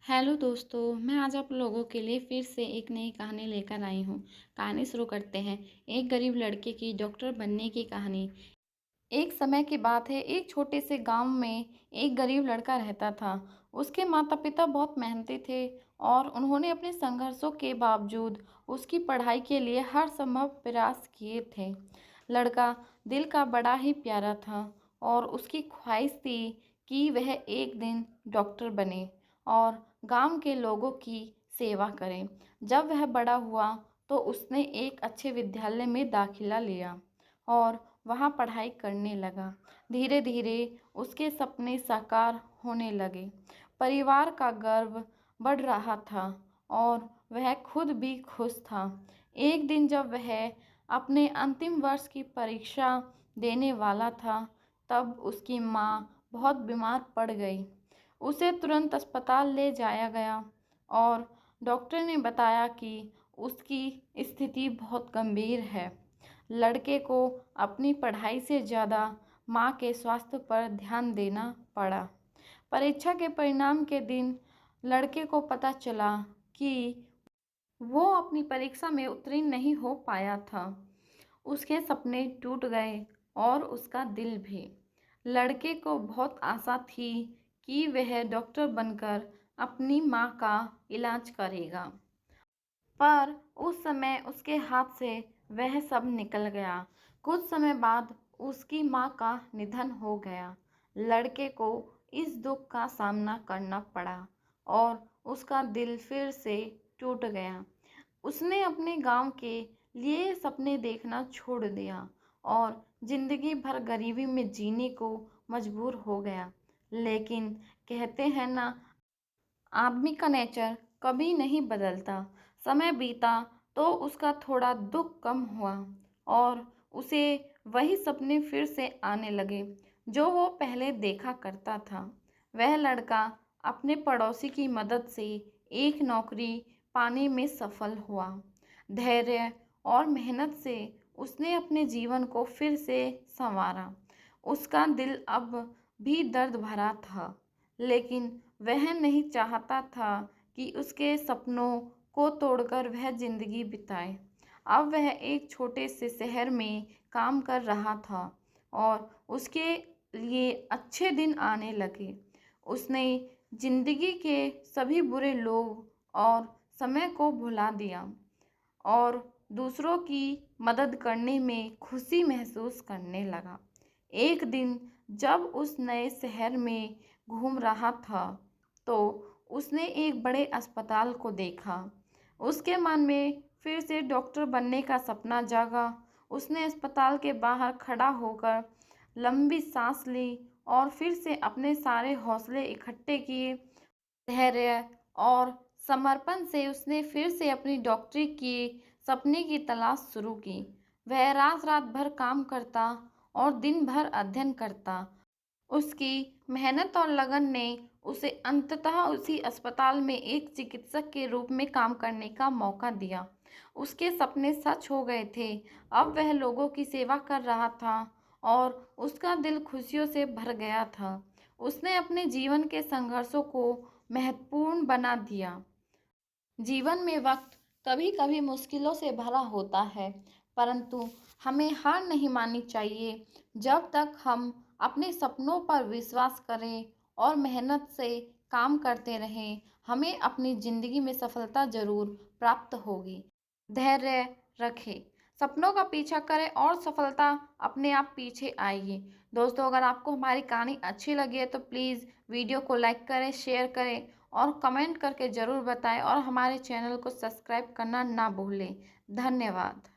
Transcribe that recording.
Hello दोस्तों, मैं आज आप लोगों के लिए फिर से एक नई कहानी लेकर आई हूँ। कहानी शुरू करते हैं। एक गरीब लड़के की डॉक्टर बनने की कहानी। एक समय की बात है, एक छोटे से गांव में एक गरीब लड़का रहता था। उसके माता पिता बहुत मेहनती थे और उन्होंने अपने संघर्षों के बावजूद उसकी पढ़ाई के लिए हर संभव प्रयास किए थे। लड़का दिल का बड़ा ही प्यारा था और उसकी ख्वाहिश थी कि वह एक दिन डॉक्टर बने और गांव के लोगों की सेवा करे। जब वह बड़ा हुआ तो उसने एक अच्छे विद्यालय में दाखिला लिया और वहाँ पढ़ाई करने लगा। धीरे धीरे उसके सपने साकार होने लगे। परिवार का गर्व बढ़ रहा था और वह खुद भी खुश था। एक दिन जब वह अपने अंतिम वर्ष की परीक्षा देने वाला था, तब उसकी माँ बहुत बीमार पड़ गई। उसे तुरंत अस्पताल ले जाया गया और डॉक्टर ने बताया कि उसकी स्थिति बहुत गंभीर है। लड़के को अपनी पढ़ाई से ज़्यादा माँ के स्वास्थ्य पर ध्यान देना पड़ा। परीक्षा के परिणाम के दिन लड़के को पता चला कि वो अपनी परीक्षा में उत्तीर्ण नहीं हो पाया था। उसके सपने टूट गए और उसका दिल भी। लड़के को बहुत आशा थी कि वह डॉक्टर बनकर अपनी माँ का इलाज करेगा, पर उस समय उसके हाथ से वह सब निकल गया। कुछ समय बाद उसकी माँ का निधन हो गया। लड़के को इस दुख का सामना करना पड़ा और उसका दिल फिर से टूट गया। उसने अपने गांव के लिए सपने देखना छोड़ दिया और जिंदगी भर गरीबी में जीने को मजबूर हो गया। लेकिन कहते हैं ना, आदमी का नेचर कभी नहीं बदलता। समय बीता तो उसका थोड़ा दुख कम हुआ और उसे वही सपने फिर से आने लगे जो वो पहले देखा करता था। वह लड़का अपने पड़ोसी की मदद से एक नौकरी पाने में सफल हुआ। धैर्य और मेहनत से उसने अपने जीवन को फिर से संवारा। उसका दिल अब भी दर्द भरा था, लेकिन वह नहीं चाहता था कि उसके सपनों को तोड़कर वह जिंदगी बिताए। अब वह एक छोटे से शहर में काम कर रहा था और उसके लिए अच्छे दिन आने लगे। उसने जिंदगी के सभी बुरे लोग और समय को भुला दिया और दूसरों की मदद करने में खुशी महसूस करने लगा। एक दिन जब उस नए शहर में घूम रहा था, तो उसने एक बड़े अस्पताल को देखा। उसके मन में फिर से डॉक्टर बनने का सपना जागा। उसने अस्पताल के बाहर खड़ा होकर लंबी सांस ली और फिर से अपने सारे हौसले इकट्ठे किए। धैर्य और समर्पण से उसने फिर से अपनी डॉक्टरी के सपने की तलाश शुरू की। वह रात रात भर काम करता और दिन भर अध्ययन करता। उसकी मेहनत और लगन ने उसे अंततः उसी अस्पताल में एक चिकित्सक के रूप में काम करने का मौका दिया। उसके सपने सच हो गए थे। अब वह लोगों की सेवा कर रहा था और उसका दिल खुशियों से भर गया था। उसने अपने जीवन के संघर्षों को महत्वपूर्ण बना दिया। जीवन में वक्त कभी कभी मुश्किलों से भरा होता है, परंतु हमें हार नहीं माननी चाहिए। जब तक हम अपने सपनों पर विश्वास करें और मेहनत से काम करते रहें, हमें अपनी ज़िंदगी में सफलता ज़रूर प्राप्त होगी। धैर्य रखें, सपनों का पीछा करें और सफलता अपने आप पीछे आएगी। दोस्तों, अगर आपको हमारी कहानी अच्छी लगी है तो प्लीज़ वीडियो को लाइक करें, शेयर करें और कमेंट करके ज़रूर बताएं और हमारे चैनल को सब्सक्राइब करना ना भूलें। धन्यवाद।